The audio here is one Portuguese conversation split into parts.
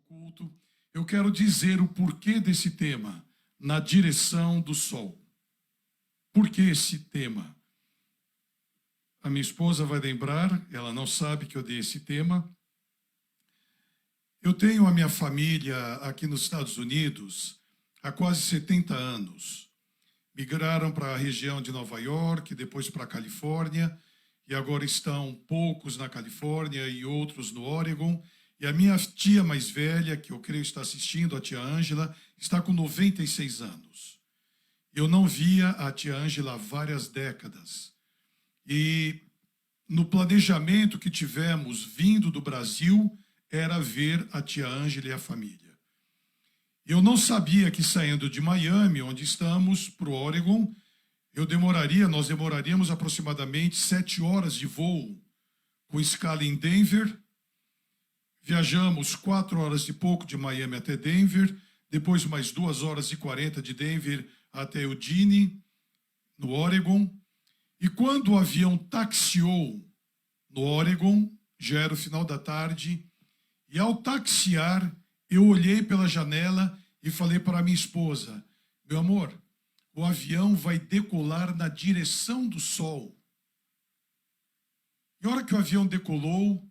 culto, eu quero dizer o porquê desse tema, na direção do sol. Por que esse tema? A minha esposa vai lembrar, ela não sabe que eu dei esse tema. Eu tenho a minha família aqui nos Estados Unidos há quase 70 anos. Migraram para a região de Nova York, depois para a Califórnia, e agora estão poucos na Califórnia e outros no Oregon. E a minha tia mais velha, que eu creio está assistindo, a tia Ângela, está com 96 anos. Eu não via a tia Ângela há várias décadas. E no planejamento que tivemos vindo do Brasil, era ver a tia Ângela e a família. Eu não sabia que saindo de Miami, onde estamos, para o Oregon, nós demoraríamos aproximadamente 7 horas de voo, com escala em Denver. Viajamos 4 horas e pouco de Miami até Denver, depois mais 2 horas e 40 de Denver até Eugene, no Oregon. E quando o avião taxiou no Oregon, já era o final da tarde, e ao taxiar, eu olhei pela janela e falei para minha esposa: meu amor, o avião vai decolar na direção do sol. E a hora que o avião decolou,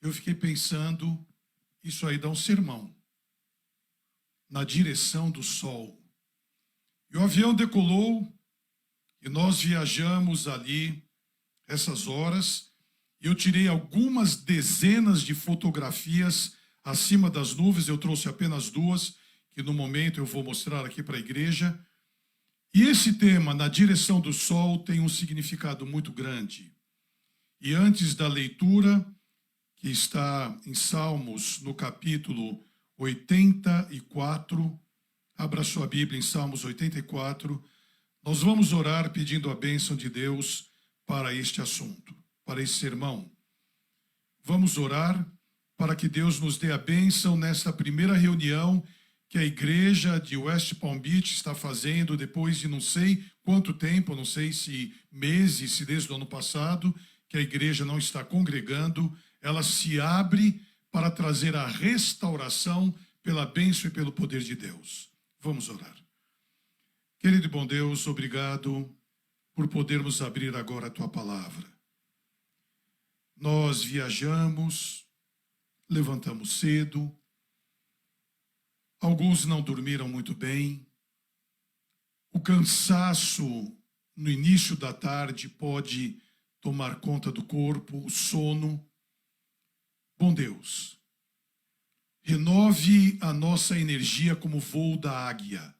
eu fiquei pensando, isso aí dá um sermão. Na direção do sol. E o avião decolou, e nós viajamos ali, essas horas, e eu tirei algumas dezenas de fotografias acima das nuvens. Eu trouxe apenas 2, que no momento eu vou mostrar aqui para a igreja. E esse tema, na direção do sol, tem um significado muito grande. E antes da leitura, que está em Salmos, no capítulo 84, abra sua Bíblia em Salmos 84, nós vamos orar pedindo a bênção de Deus para este assunto, para esse sermão. Vamos orar para que Deus nos dê a bênção nesta primeira reunião que a igreja de West Palm Beach está fazendo depois de não sei quanto tempo, não sei se meses, se desde o ano passado, que a igreja não está congregando. Ela se abre para trazer a restauração pela bênção e pelo poder de Deus. Vamos orar. Querido e bom Deus, obrigado por podermos abrir agora a Tua palavra. Nós viajamos, levantamos cedo, alguns não dormiram muito bem, o cansaço no início da tarde pode tomar conta do corpo, o sono. Bom Deus, renove a nossa energia como o voo da águia,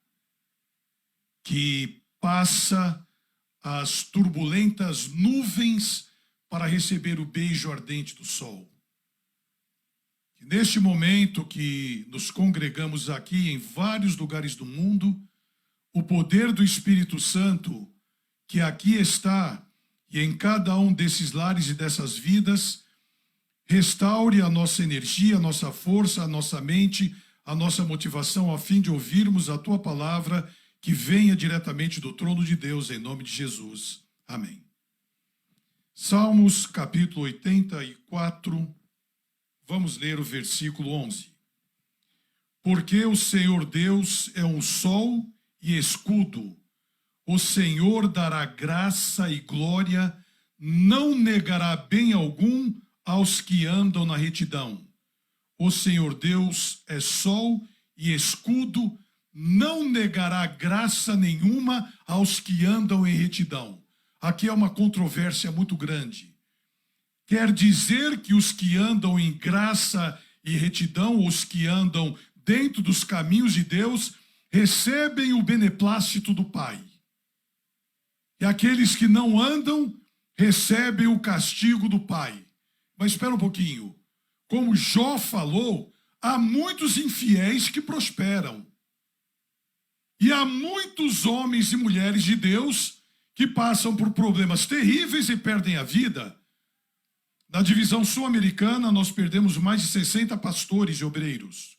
que passa as turbulentas nuvens para receber o beijo ardente do sol. Que neste momento que nos congregamos aqui em vários lugares do mundo, o poder do Espírito Santo, que aqui está e em cada um desses lares e dessas vidas, restaure a nossa energia, a nossa força, a nossa mente, a nossa motivação, a fim de ouvirmos a Tua palavra que venha diretamente do trono de Deus, em nome de Jesus. Amém. Salmos, capítulo 84, vamos ler o versículo 11. Porque o Senhor Deus é um sol e escudo, o Senhor dará graça e glória, não negará bem algum aos que andam na retidão. O Senhor Deus é sol e escudo, não negará graça nenhuma aos que andam em retidão. Aqui é uma controvérsia muito grande. Quer dizer que os que andam em graça e retidão, os que andam dentro dos caminhos de Deus, recebem o beneplácito do Pai. E aqueles que não andam, recebem o castigo do Pai. Mas espera um pouquinho. Como Jó falou, há muitos infiéis que prosperam. E há muitos homens e mulheres de Deus que passam por problemas terríveis e perdem a vida. Na divisão sul-americana, nós perdemos mais de 60 pastores e obreiros.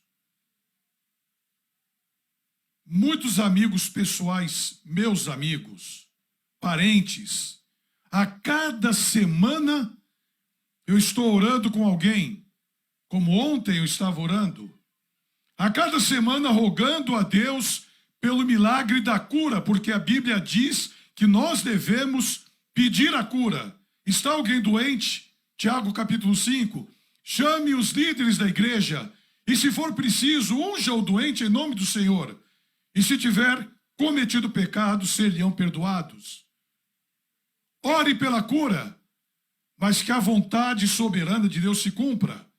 Muitos amigos pessoais, meus amigos, parentes, a cada semana eu estou orando com alguém como ontem eu estava orando, a cada semana rogando a Deus pelo milagre da cura, porque a Bíblia diz que nós devemos pedir a cura. Está alguém doente? Tiago capítulo 5. Chame os líderes da igreja e, se for preciso, unja o doente em nome do Senhor. E se tiver cometido pecado, ser-lhe-ão perdoados. Ore pela cura, mas que a vontade soberana de Deus se cumpra.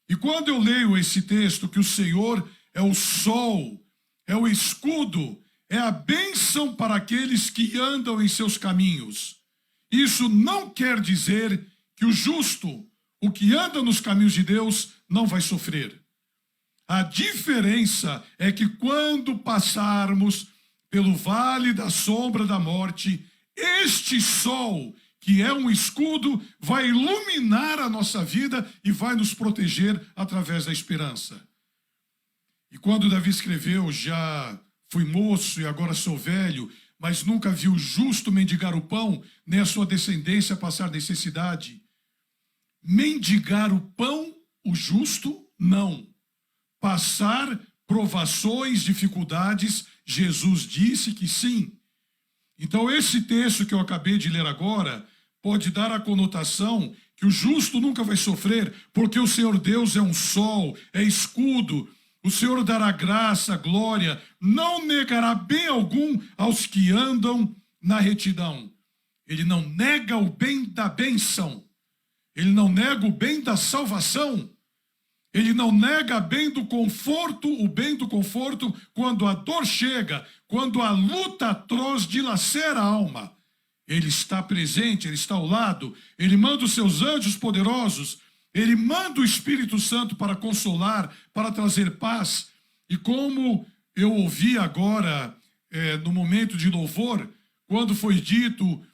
E quando eu leio esse texto, que o Senhor é o sol, é o escudo, é a bênção para aqueles que andam em seus caminhos. Isso não quer dizer que o justo, o que anda nos caminhos de Deus, não vai sofrer. A diferença é que quando passarmos pelo vale da sombra da morte, este sol, que é um escudo, vai iluminar a nossa vida e vai nos proteger através da esperança. E quando Davi escreveu, já fui moço e agora sou velho, mas nunca vi o justo mendigar o pão, nem a sua descendência passar necessidade. Mendigar o pão, o justo, não. Passar provações, dificuldades, Jesus disse que sim. Então esse texto que eu acabei de ler agora pode dar a conotação que o justo nunca vai sofrer, porque o Senhor Deus é um sol, é escudo. O Senhor dará graça, glória, não negará bem algum aos que andam na retidão. Ele não nega o bem da bênção. Ele não nega o bem da salvação. Ele não nega bem do conforto, o bem do conforto quando a dor chega, quando a luta atroz dilacera a alma. Ele está presente, ele está ao lado, ele manda os seus anjos poderosos, ele manda o Espírito Santo para consolar, para trazer paz. E como eu ouvi agora, no momento de louvor, quando foi dito,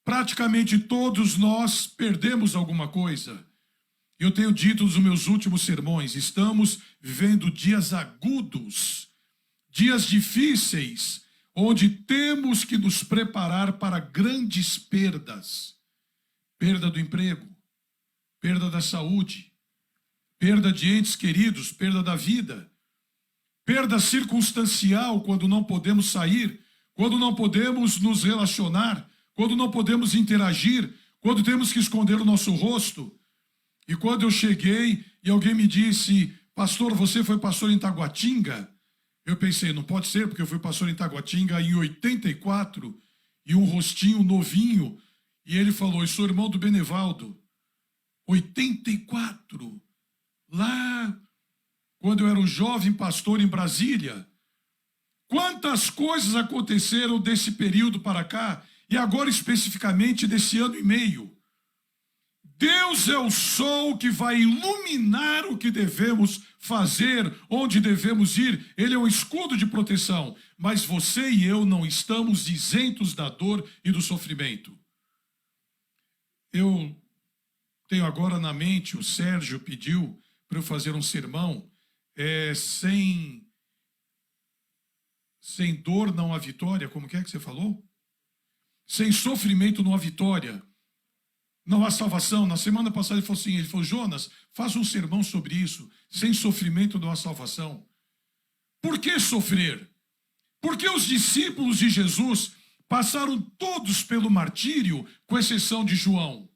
praticamente todos nós perdemos alguma coisa. Eu tenho dito nos meus últimos sermões, estamos vivendo dias agudos, dias difíceis, onde temos que nos preparar para grandes perdas. Perda do emprego, perda da saúde, perda de entes queridos, perda da vida, perda circunstancial quando não podemos sair, quando não podemos nos relacionar, quando não podemos interagir, quando temos que esconder o nosso rosto. E quando eu cheguei e alguém me disse, pastor, você foi pastor em Taguatinga? Eu pensei, não pode ser, porque eu fui pastor em Taguatinga em 84, e um rostinho novinho, e ele falou, eu sou irmão do Benevaldo. 84, lá quando eu era um jovem pastor em Brasília. Quantas coisas aconteceram desse período para cá, e agora especificamente desse ano e meio. Deus é o sol que vai iluminar o que devemos fazer, onde devemos ir. Ele é um escudo de proteção. Mas você e eu não estamos isentos da dor e do sofrimento. Eu tenho agora na mente, o Sérgio pediu para eu fazer um sermão, sem dor não há vitória. Como que é que você falou? Sem sofrimento não há vitória. Não há salvação. Na semana passada ele falou assim, Jonas, faz um sermão sobre isso. Sem sofrimento não há salvação. Por que sofrer? Porque os discípulos de Jesus passaram todos pelo martírio, com exceção de João.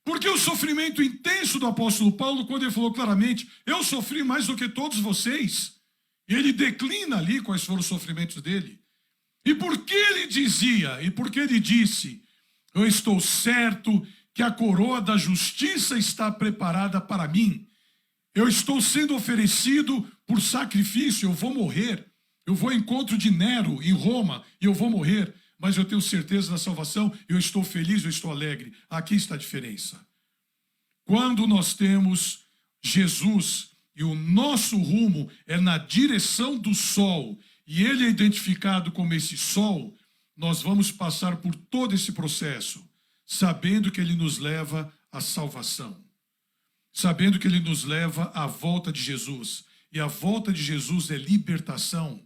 Porque o sofrimento intenso do apóstolo Paulo, quando ele falou claramente, eu sofri mais do que todos vocês. E ele declina ali quais foram os sofrimentos dele. E por que ele dizia, e por que ele disse, eu estou certo que a coroa da justiça está preparada para mim. Eu estou sendo oferecido por sacrifício, eu vou morrer. Eu vou ao encontro de Nero em Roma e eu vou morrer. Mas eu tenho certeza da salvação, eu estou feliz, eu estou alegre. Aqui está a diferença. Quando nós temos Jesus e o nosso rumo é na direção do sol, e ele é identificado como esse sol, nós vamos passar por todo esse processo, sabendo que ele nos leva à salvação, sabendo que ele nos leva à volta de Jesus, e a volta de Jesus é libertação.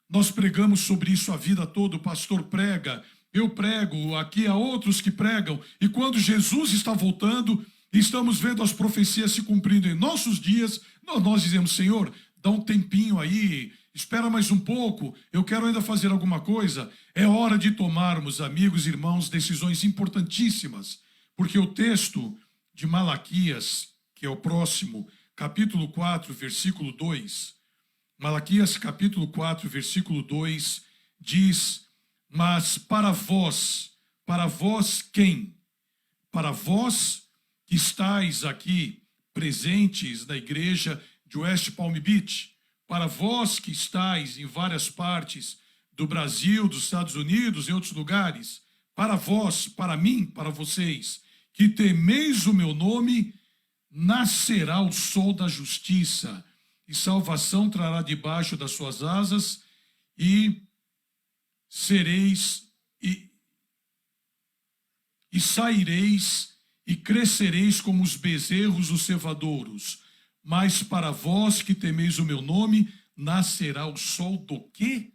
Nós pregamos sobre isso a vida toda, o pastor prega, eu prego, aqui há outros que pregam, e quando Jesus está voltando, estamos vendo as profecias se cumprindo em nossos dias, nós dizemos, Senhor, dá um tempinho aí, espera mais um pouco, eu quero ainda fazer alguma coisa. É hora de tomarmos, amigos e irmãos, decisões importantíssimas, porque o texto de Malaquias, que é o próximo, capítulo 4, versículo 2, Malaquias, capítulo 4, versículo 2, diz, mas para vós quem? Para vós que estáis aqui presentes na igreja de West Palm Beach, para vós que estáis em várias partes do Brasil, dos Estados Unidos e outros lugares, para vós, para mim, para vocês, que temeis o meu nome, nascerá o sol da justiça, e salvação trará debaixo das suas asas, e sereis, e saireis, e crescereis como os bezerros os cevadouros. Mas para vós que temeis o meu nome, nascerá o sol do quê?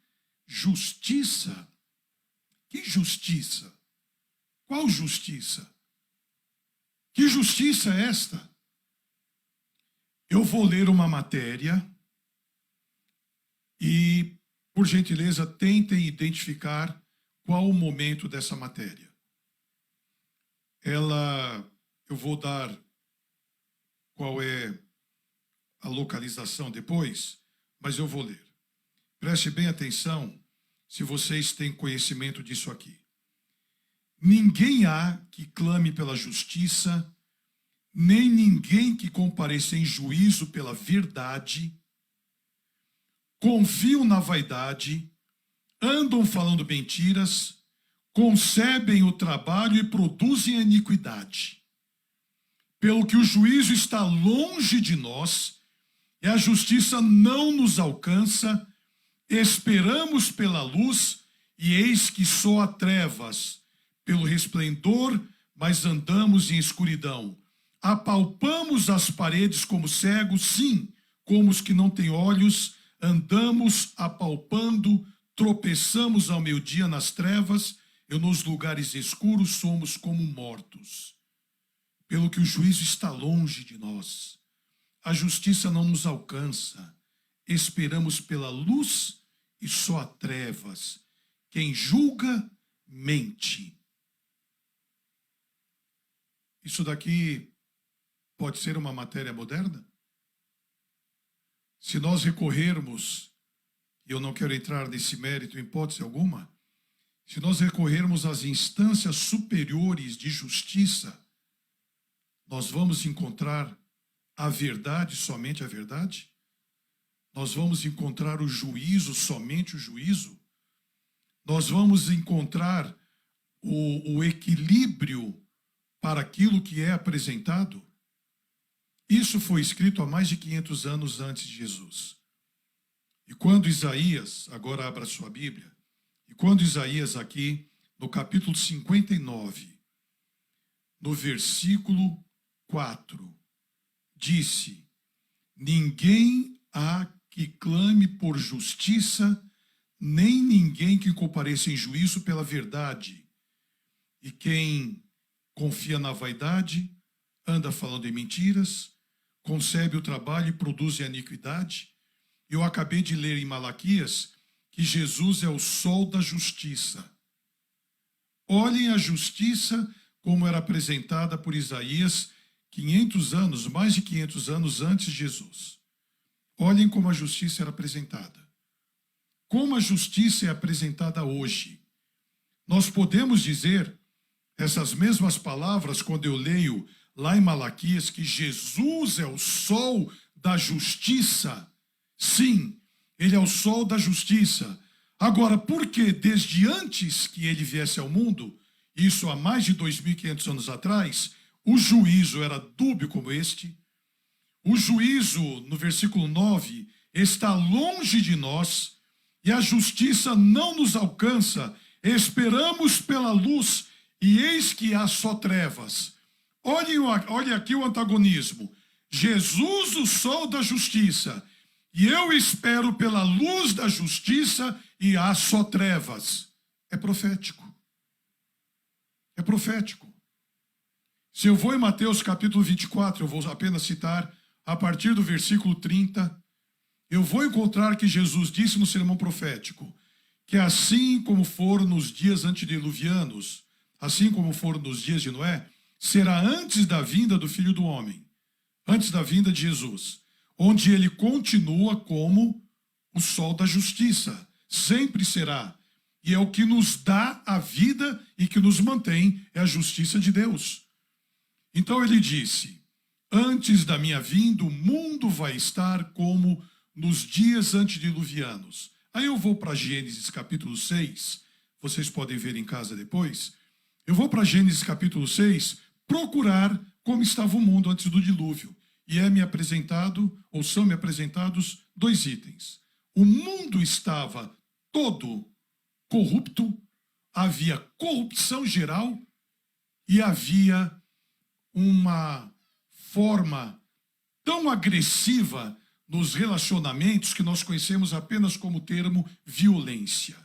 Justiça. Que justiça? Qual justiça? Que justiça é esta? Eu vou ler uma matéria e, por gentileza, tentem identificar qual o momento dessa matéria. Eu vou dar qual é a localização depois, mas eu vou ler. Preste bem atenção se vocês têm conhecimento disso aqui. Ninguém há que clame pela justiça, nem ninguém que compareça em juízo pela verdade, confiam na vaidade, andam falando mentiras, concebem o trabalho e produzem a iniquidade. Pelo que o juízo está longe de nós, e a justiça não nos alcança, esperamos pela luz, e eis que só há trevas, pelo resplendor, mas andamos em escuridão. Apalpamos as paredes como cegos, sim, como os que não têm olhos, andamos apalpando, tropeçamos ao meio-dia nas trevas, e nos lugares escuros somos como mortos. Pelo que o juízo está longe de nós, a justiça não nos alcança, esperamos pela luz e só há trevas. Quem julga, mente. Isso daqui pode ser uma matéria moderna? Se nós recorrermos, e eu não quero entrar nesse mérito em hipótese alguma, se nós recorrermos às instâncias superiores de justiça, nós vamos encontrar a verdade, somente a verdade? Nós vamos encontrar o juízo, somente o juízo? Nós vamos encontrar o equilíbrio para aquilo que é apresentado? Isso foi escrito há mais de 500 anos antes de Jesus. E quando Isaías, agora abra sua Bíblia, e quando Isaías aqui, no capítulo 59, no versículo 4, disse, ninguém há que clame por justiça, nem ninguém que compareça em juízo pela verdade. E quem confia na vaidade, anda falando em mentiras, concebe o trabalho e produz a iniquidade. Eu acabei de ler em Malaquias que Jesus é o sol da justiça. Olhem a justiça como era apresentada por Isaías 500 anos, mais de 500 anos antes de Jesus. Olhem como a justiça era apresentada. Como a justiça é apresentada hoje. Nós podemos dizer essas mesmas palavras quando eu leio lá em Malaquias que Jesus é o sol da justiça. Sim, ele é o sol da justiça. Agora, por que desde antes que ele viesse ao mundo, isso há mais de 2.500 anos atrás, o juízo era dúbio como este? O juízo, no versículo 9, está longe de nós e a justiça não nos alcança. Esperamos pela luz e eis que há só trevas. Olhem aqui o antagonismo. Jesus, o sol da justiça, e eu espero pela luz da justiça e há só trevas. É profético. É profético. Se eu vou em Mateus capítulo 24, eu vou apenas citar a partir do versículo 30, eu vou encontrar que Jesus disse no sermão profético que assim como foram nos dias antediluvianos, assim como foram nos dias de Noé, será antes da vinda do Filho do Homem, antes da vinda de Jesus, onde ele continua como o sol da justiça, sempre será. E é o que nos dá a vida e que nos mantém, é a justiça de Deus. Então ele disse, antes da minha vinda, o mundo vai estar como nos dias antediluvianos. Aí eu vou para Gênesis capítulo 6, vocês podem ver em casa depois. Eu vou para Gênesis capítulo 6 procurar como estava o mundo antes do dilúvio. E é-me apresentado, ou são-me apresentados, 2 itens. O mundo estava todo corrupto, havia corrupção geral e havia uma forma tão agressiva nos relacionamentos que nós conhecemos apenas como termo violência.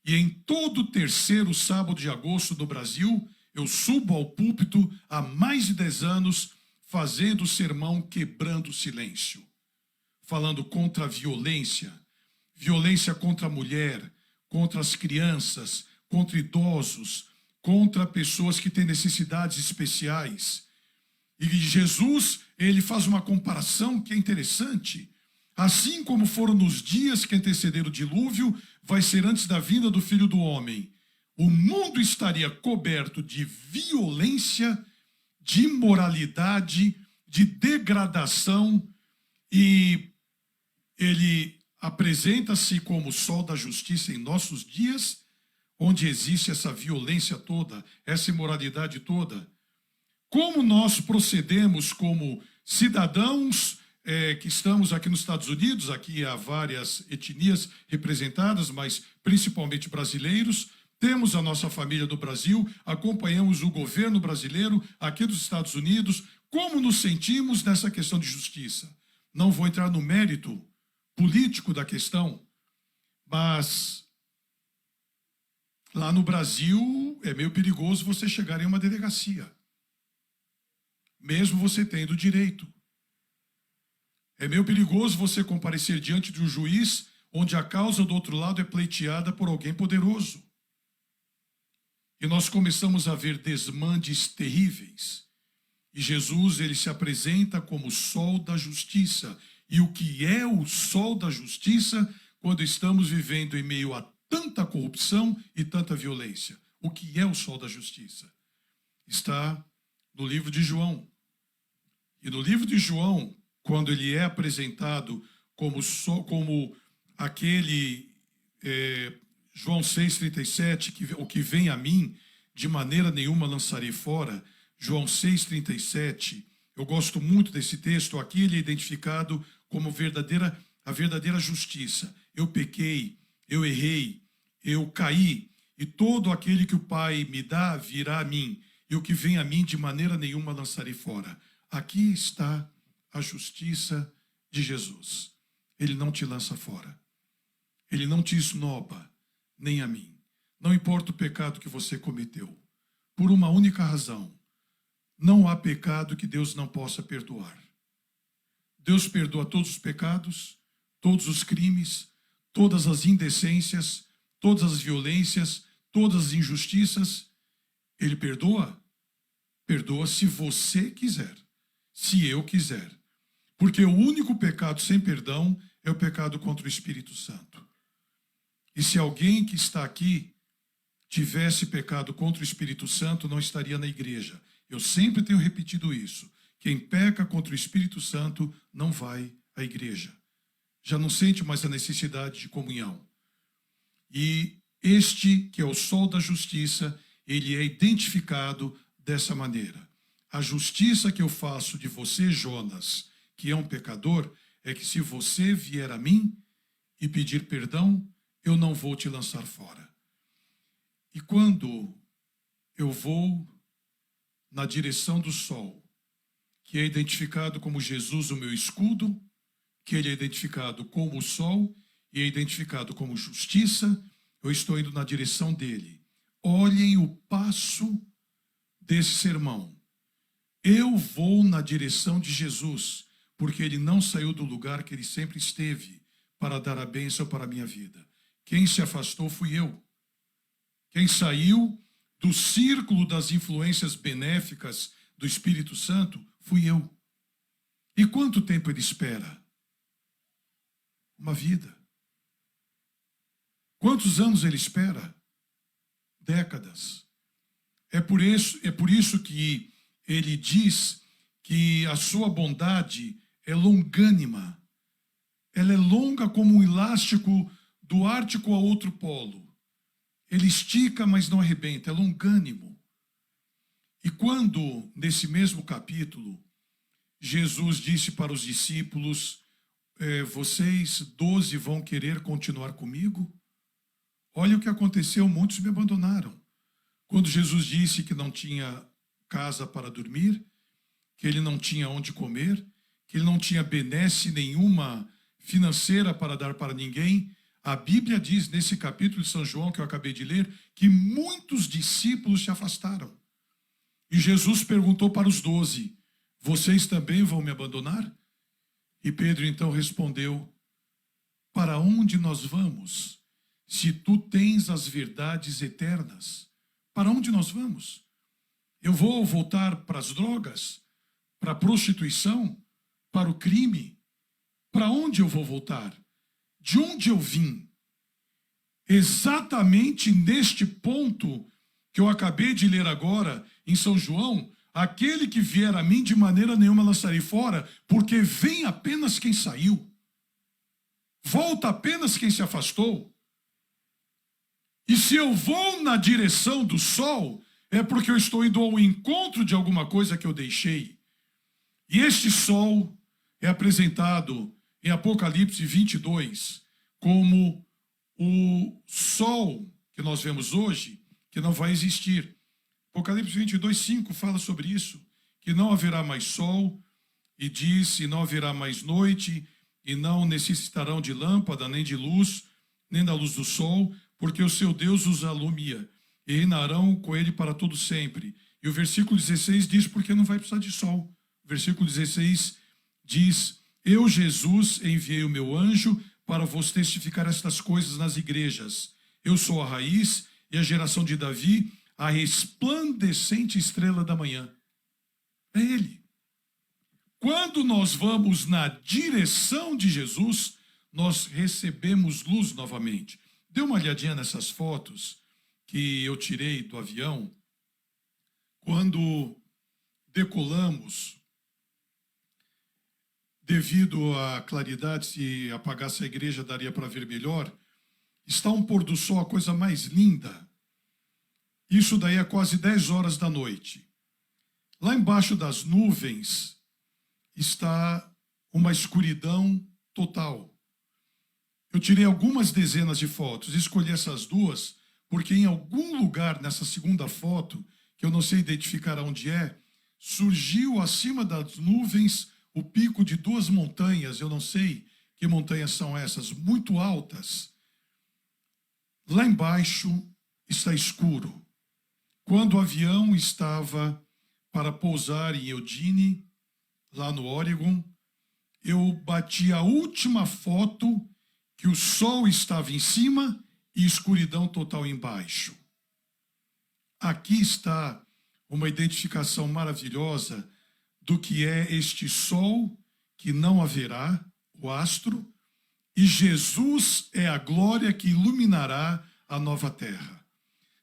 E em todo o 3º sábado de agosto do Brasil, eu subo ao púlpito há mais de 10 anos fazendo o sermão Quebrando o Silêncio, falando contra a violência, violência contra a mulher, contra as crianças, contra idosos, contra pessoas que têm necessidades especiais. E Jesus, ele faz uma comparação que é interessante. Assim como foram nos dias que antecederam o dilúvio, vai ser antes da vinda do Filho do Homem. O mundo estaria coberto de violência, de imoralidade, de degradação, e ele apresenta-se como o sol da justiça em nossos dias, onde existe essa violência toda, essa imoralidade toda. Como nós procedemos como cidadãos que estamos aqui nos Estados Unidos, aqui há várias etnias representadas, mas principalmente brasileiros, temos a nossa família do Brasil, acompanhamos o governo brasileiro aqui dos Estados Unidos, como nos sentimos nessa questão de justiça? Não vou entrar no mérito político da questão, mas lá no Brasil é meio perigoso você chegar em uma delegacia, mesmo você tendo direito. É meio perigoso você comparecer diante de um juiz onde a causa do outro lado é pleiteada por alguém poderoso. E nós começamos a ver desmandes terríveis. E Jesus, ele se apresenta como o sol da justiça. E o que é o sol da justiça quando estamos vivendo em meio a tanta corrupção e tanta violência? O que é o sol da justiça? Está no livro de João. E no livro de João, quando ele é apresentado como aquele João 6,37, o que vem a mim, de maneira nenhuma lançarei fora. João 6,37, eu gosto muito desse texto. Aqui ele é identificado como a verdadeira justiça. Eu pequei, eu errei, eu caí, e todo aquele que o Pai me dá virá a mim, e o que vem a mim de maneira nenhuma lançarei fora. Aqui está a justiça de Jesus. Ele não te lança fora. Ele não te esnoba, nem a mim. Não importa o pecado que você cometeu. Por uma única razão. Não há pecado que Deus não possa perdoar. Deus perdoa todos os pecados, todos os crimes, todas as indecências, todas as violências, todas as injustiças. Ele perdoa? Perdoa se você quiser, se eu quiser. Porque o único pecado sem perdão é o pecado contra o Espírito Santo. E se alguém que está aqui tivesse pecado contra o Espírito Santo, não estaria na igreja. Eu sempre tenho repetido isso. Quem peca contra o Espírito Santo não vai à igreja. Já não sente mais a necessidade de comunhão. E este, que é o sol da justiça, ele é identificado dessa maneira. A justiça que eu faço de você, Jonas, que é um pecador, é que se você vier a mim e pedir perdão, eu não vou te lançar fora. E quando eu vou na direção do sol, que é identificado como Jesus, o meu escudo, que ele é identificado como o sol e é identificado como justiça, eu estou indo na direção dele. Olhem o passo desse sermão. Eu vou na direção de Jesus, porque ele não saiu do lugar que ele sempre esteve para dar a bênção para a minha vida. Quem se afastou fui eu. Quem saiu do círculo das influências benéficas do Espírito Santo fui eu. E quanto tempo ele espera? Uma vida. Quantos anos ele espera? Décadas. É por isso que ele diz que a sua bondade é longânima. Ela é longa como um elástico do Ártico a outro polo. Ele estica, mas não arrebenta, é longânimo. E quando, nesse mesmo capítulo, Jesus disse para os discípulos, vocês 12 vão querer continuar comigo? Olha o que aconteceu, muitos me abandonaram. Quando Jesus disse que não tinha casa para dormir, que ele não tinha onde comer, que ele não tinha benesse nenhuma financeira para dar para ninguém, a Bíblia diz nesse capítulo de São João que eu acabei de ler, que muitos discípulos se afastaram. E Jesus perguntou para os 12, vocês também vão me abandonar? E Pedro então respondeu, para onde nós vamos? Se tu tens as verdades eternas, para onde nós vamos? Eu vou voltar para as drogas, para a prostituição, para o crime? Para onde eu vou voltar? De onde eu vim? Exatamente neste ponto que eu acabei de ler agora em São João, aquele que vier a mim de maneira nenhuma lançarei fora, porque vem apenas quem saiu. Volta apenas quem se afastou. E se eu vou na direção do sol, é porque eu estou indo ao encontro de alguma coisa que eu deixei. E este sol é apresentado em Apocalipse 22 como o sol que nós vemos hoje, que não vai existir. Apocalipse 22, 5 fala sobre isso, que não haverá mais sol, e diz, e não haverá mais noite, e não necessitarão de lâmpada, nem de luz, nem da luz do sol, porque o seu Deus os alumia, e reinarão com ele para todo sempre. E o versículo 16 diz, porque não vai precisar de sol. O versículo 16 diz, eu, Jesus, enviei o meu anjo para vos testificar estas coisas nas igrejas. Eu sou a raiz e a geração de Davi, a resplandecente estrela da manhã. É ele. Quando nós vamos na direção de Jesus, nós recebemos luz novamente. Dê uma olhadinha nessas fotos que eu tirei do avião. Quando decolamos, devido à claridade, se apagasse a igreja daria para ver melhor, está um pôr do sol, a coisa mais linda. Isso daí é quase 10 horas da noite. Lá embaixo das nuvens está uma escuridão total. Eu tirei algumas dezenas de fotos, escolhi essas duas, porque em algum lugar nessa segunda foto, que eu não sei identificar onde é, surgiu acima das nuvens o pico de duas montanhas, eu não sei que montanhas são essas, muito altas. Lá embaixo está escuro. Quando o avião estava para pousar em Eugene, lá no Oregon, eu bati a última foto que o sol estava em cima e escuridão total embaixo. Aqui está uma identificação maravilhosa do que é este sol que não haverá, o astro, e Jesus é a glória que iluminará a nova terra.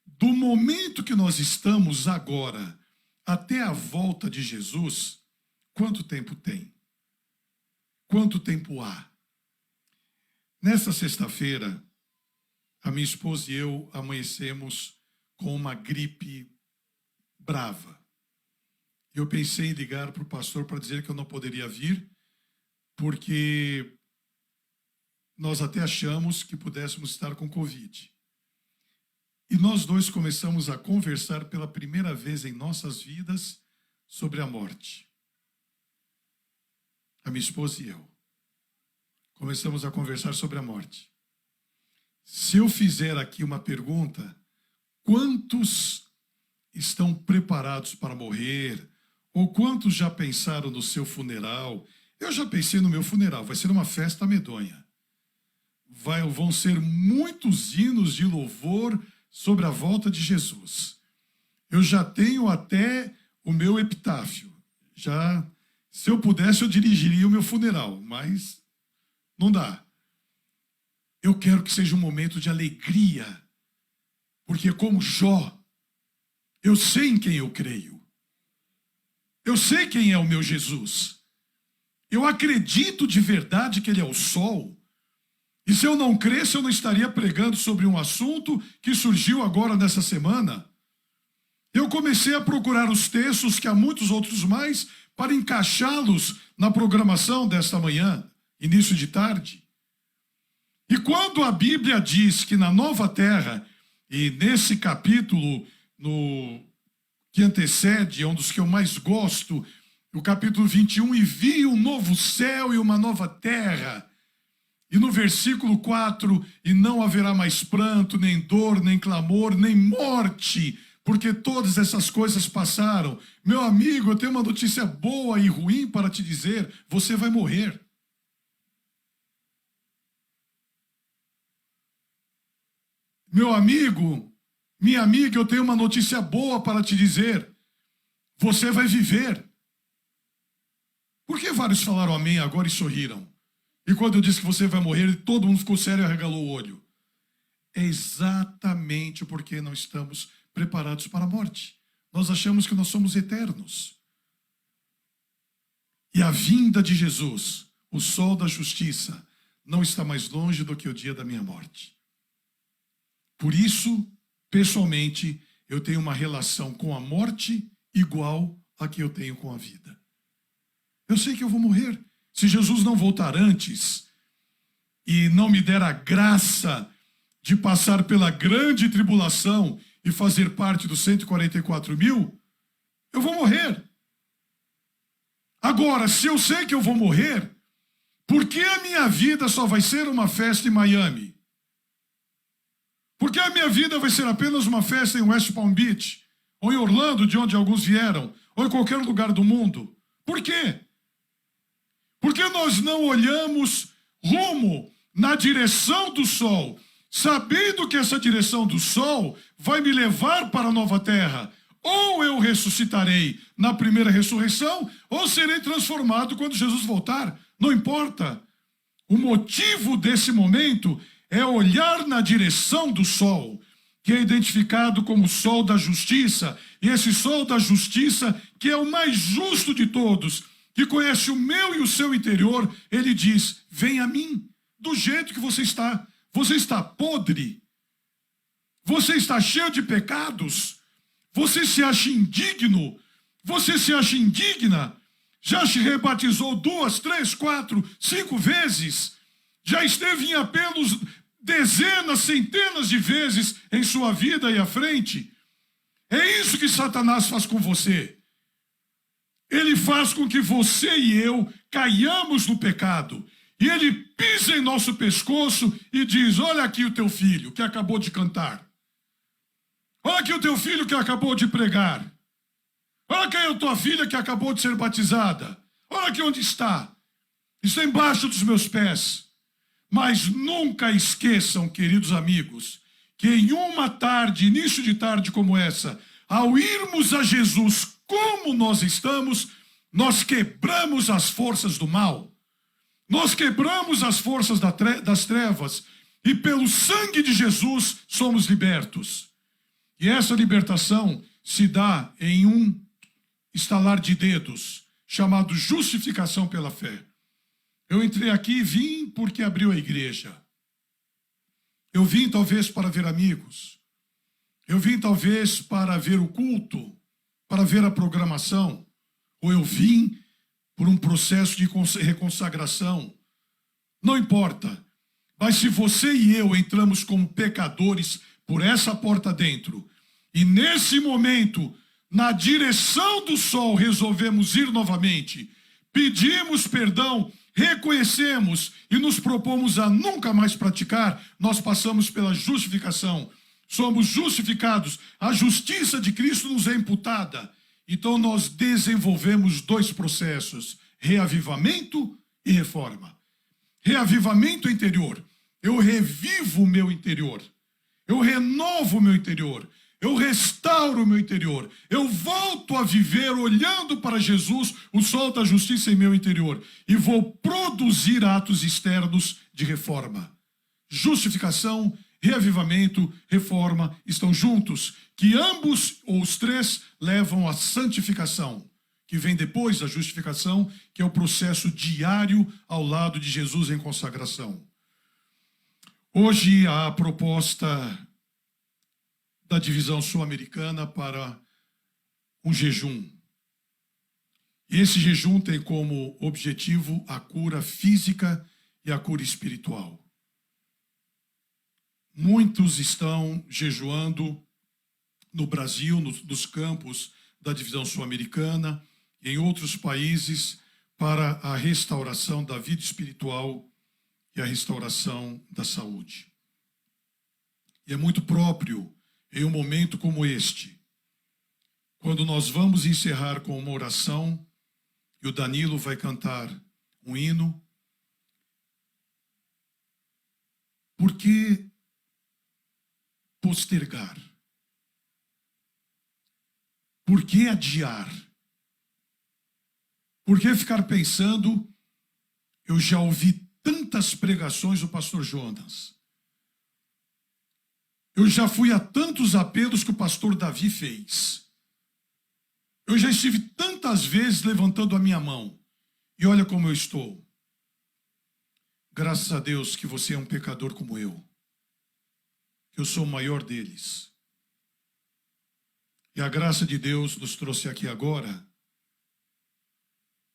Do momento que nós estamos agora até a volta de Jesus, quanto tempo tem? Quanto tempo há? Nesta sexta-feira, a minha esposa e eu amanhecemos com uma gripe brava. Eu pensei em ligar para o pastor para dizer que eu não poderia vir, porque nós até achamos que pudéssemos estar com Covid. E nós dois começamos a conversar pela primeira vez em nossas vidas sobre a morte. A minha esposa e eu. Começamos a conversar sobre a morte. Se eu fizer aqui uma pergunta, quantos estão preparados para morrer Ou quantos já pensaram no seu funeral? Eu já pensei no meu funeral, vai ser uma festa medonha. Vão ser muitos hinos de louvor sobre a volta de Jesus. Eu já tenho até o meu epitáfio. Se eu pudesse, eu dirigiria o meu funeral, mas não dá. Eu quero que seja um momento de alegria, porque como Jó, eu sei em quem eu creio. Eu sei quem é o meu Jesus. Eu acredito de verdade que ele é o sol. E se eu não cresce, eu não estaria pregando sobre um assunto que surgiu agora nessa semana. Eu comecei a procurar os textos, que há muitos outros mais, para encaixá-los na programação desta manhã, início de tarde. E quando a Bíblia diz que na nova terra, e nesse capítulo que antecede, é um dos que eu mais gosto, o capítulo 21, e vi um novo céu e uma nova terra. E no versículo 4, e não haverá mais pranto, nem dor, nem clamor, nem morte, porque todas essas coisas passaram. Meu amigo, eu tenho uma notícia boa e ruim para te dizer: você vai morrer. Meu amigo, minha amiga, eu tenho uma notícia boa para te dizer: você vai viver. Por que vários falaram amém agora e sorriram? E quando eu disse que você vai morrer, todo mundo ficou sério e arregalou o olho. É exatamente porque não estamos preparados para a morte. Nós achamos que nós somos eternos. E a vinda de Jesus, o sol da justiça, não está mais longe do que o dia da minha morte. Por isso, pessoalmente, eu tenho uma relação com a morte igual a que eu tenho com a vida. Eu sei que eu vou morrer. Se Jesus não voltar antes e não me der a graça de passar pela grande tribulação e fazer parte dos 144 mil, eu vou morrer. Agora, se eu sei que eu vou morrer, por que a minha vida só vai ser uma festa em Miami? Por que a minha vida vai ser apenas uma festa em West Palm Beach? Ou em Orlando, de onde alguns vieram? Ou em qualquer lugar do mundo? Por quê? Por que nós não olhamos rumo na direção do sol, sabendo que essa direção do sol vai me levar para a nova terra? Ou eu ressuscitarei na primeira ressurreição, ou serei transformado quando Jesus voltar. Não importa. O motivo desse momento é olhar na direção do sol, que é identificado como o sol da justiça, e esse sol da justiça, que é o mais justo de todos, que conhece o meu e o seu interior, ele diz: vem a mim, do jeito que você está. Você está podre, você está cheio de pecados, você se acha indigno, você se acha indigna, já se rebatizou 2, 3, 4, 5 vezes, já esteve em apelos dezenas, centenas de vezes em sua vida e à frente. É isso que Satanás faz com você. Ele faz com que você e eu caiamos no pecado. E ele pisa em nosso pescoço e diz: olha aqui o teu filho que acabou de cantar. Olha aqui o teu filho que acabou de pregar. Olha aqui a tua filha que acabou de ser batizada. Olha aqui onde está. Está embaixo dos meus pés. Mas nunca esqueçam, queridos amigos, que em uma tarde, início de tarde como essa, ao irmos a Jesus como nós estamos, nós quebramos as forças do mal. Nós quebramos as forças das trevas e pelo sangue de Jesus somos libertos. E essa libertação se dá em um estalar de dedos, chamado justificação pela fé. Eu entrei aqui e vim porque abriu a igreja. Eu vim talvez para ver amigos. Eu vim talvez para ver o culto, para ver a programação. Ou eu vim por um processo de reconsagração. Não importa. Mas se você e eu entramos como pecadores por essa porta dentro, e nesse momento, na direção do sol, resolvemos ir novamente, pedimos perdão, reconhecemos e nos propomos a nunca mais praticar, nós passamos pela justificação. Somos justificados, a justiça de Cristo nos é imputada. Então nós desenvolvemos dois processos: reavivamento e reforma. Reavivamento interior. Eu revivo o meu interior. Eu renovo o meu interior. Eu restauro o meu interior. Eu volto a viver olhando para Jesus, o sol da justiça em meu interior. E vou produzir atos externos de reforma. Justificação, reavivamento, reforma estão juntos, que ambos, ou os três, levam à santificação, que vem depois da justificação, que é o processo diário ao lado de Jesus em consagração. Hoje, a proposta da divisão sul-americana para um jejum. Esse jejum tem como objetivo a cura física e a cura espiritual. Muitos estão jejuando no Brasil, nos campos da divisão sul-americana, e em outros países, para a restauração da vida espiritual e a restauração da saúde. E é muito próprio, em um momento como este, quando nós vamos encerrar com uma oração, e o Danilo vai cantar um hino, por que postergar? Por que adiar? Por que ficar pensando? Eu já ouvi tantas pregações do pastor Jonas. Eu já fui a tantos apelos que o pastor Davi fez. Eu já estive tantas vezes levantando a minha mão. E olha como eu estou. Graças a Deus que você é um pecador como eu. Eu sou o maior deles. E a graça de Deus nos trouxe aqui agora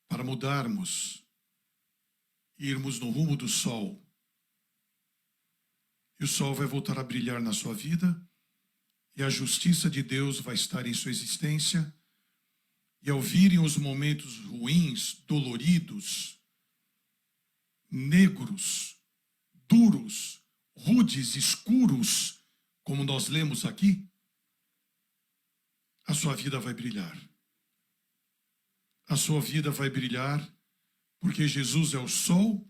para mudarmos e irmos no rumo do sol. E o sol vai voltar a brilhar na sua vida, e a justiça de Deus vai estar em sua existência, e ao virem os momentos ruins, doloridos, negros, duros, rudes, escuros, como nós lemos aqui, a sua vida vai brilhar. A sua vida vai brilhar porque Jesus é o sol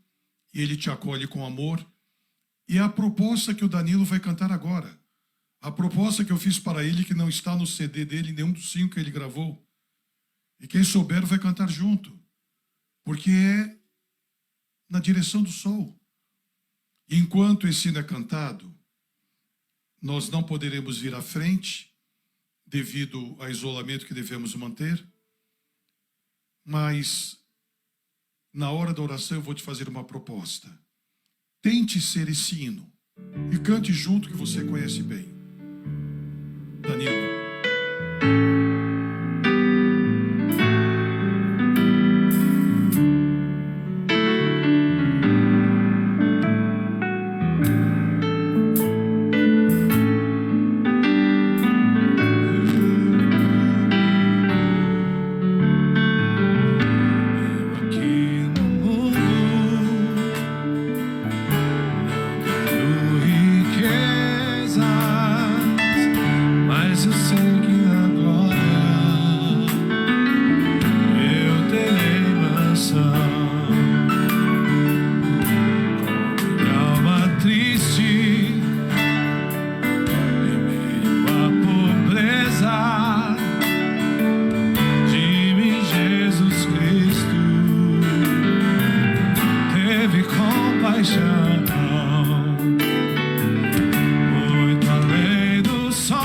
e ele te acolhe com amor. E é a proposta que o Danilo vai cantar agora. A proposta que eu fiz para ele, que não está no CD dele, nenhum dos 5 que ele gravou. E quem souber vai cantar junto, porque é na direção do sol. E enquanto esse hino é cantado, nós não poderemos vir à frente, devido ao isolamento que devemos manter, mas na hora da oração eu vou te fazer uma proposta. Tente ser esse hino e cante junto, que você conhece bem. Danilo. Muito além do sol.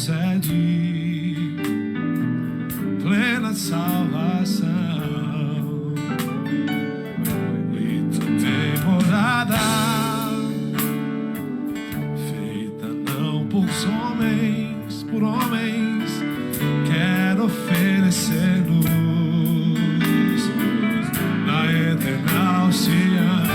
concede plena salvação e também morada feita não por homens, quero oferecer-nos na eterna Sião.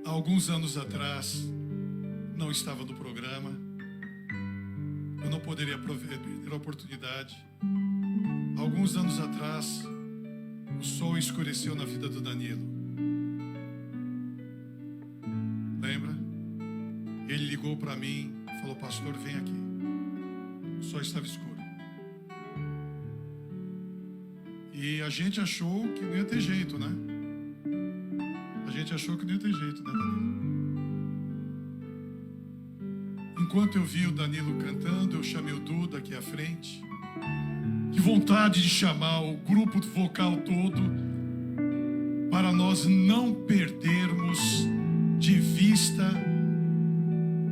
Alguns anos atrás, não estava no programa, eu não poderia perder a oportunidade. Alguns anos atrás, o sol escureceu na vida do Danilo. Lembra? Ele ligou para mim e falou: pastor, vem aqui. O sol estava escuro. E a gente achou que não ia ter jeito, né? A gente achou que não ia ter jeito, né, Danilo? Enquanto eu vi o Danilo cantando, eu chamei o Duda aqui à frente. Que vontade de chamar o grupo vocal todo para nós não perdermos de vista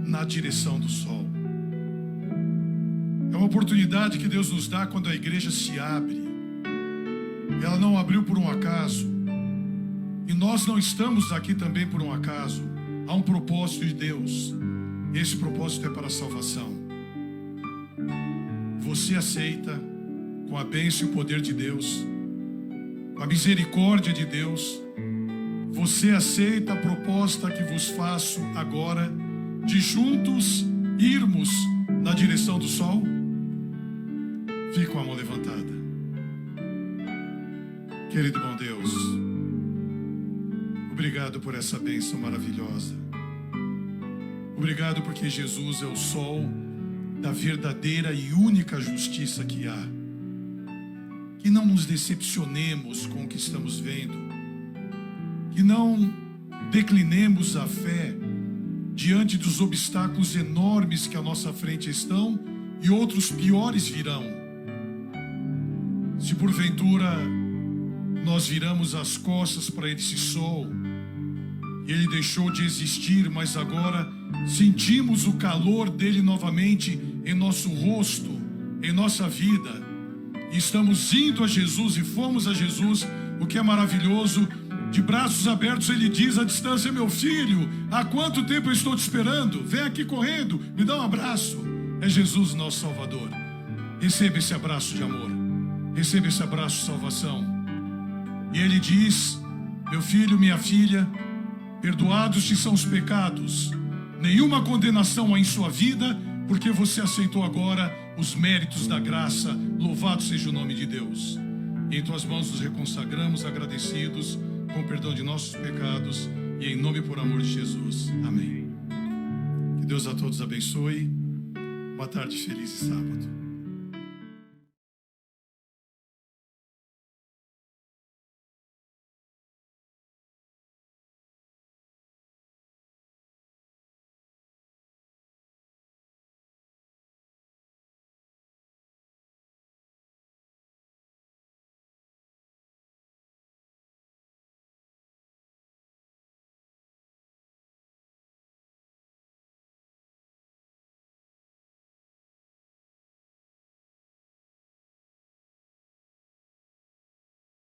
na direção do sol. É uma oportunidade que Deus nos dá quando a igreja se abre. Ela não abriu por um acaso. E nós não estamos aqui também por um acaso. Há um propósito de Deus. Esse propósito é para a salvação. Você aceita, com a bênção e o poder de Deus, com a misericórdia de Deus, você aceita a proposta que vos faço agora, de juntos irmos na direção do sol? Fique com a mão levantada. Querido bom Deus, obrigado por essa bênção maravilhosa. Obrigado porque Jesus é o sol da verdadeira e única justiça que há. Que não nos decepcionemos com o que estamos vendo. Que não declinemos a fé diante dos obstáculos enormes que à nossa frente estão e outros piores virão. Se porventura nós viramos as costas para esse sol, e ele deixou de existir, mas agora sentimos o calor dele novamente em nosso rosto, em nossa vida, e estamos indo a Jesus e fomos a Jesus, o que é maravilhoso. De braços abertos ele diz à distância: meu filho, há quanto tempo eu estou te esperando? Vem aqui correndo, me dá um abraço. É Jesus nosso Salvador. Receba esse abraço de amor, receba esse abraço de salvação. E ele diz: meu filho, minha filha, perdoados te são os pecados, nenhuma condenação há em sua vida, porque você aceitou agora os méritos da graça. Louvado seja o nome de Deus. Em tuas mãos nos reconsagramos, agradecidos, com o perdão de nossos pecados, e em nome e por amor de Jesus. Amém. Que Deus a todos abençoe. Boa tarde, feliz sábado.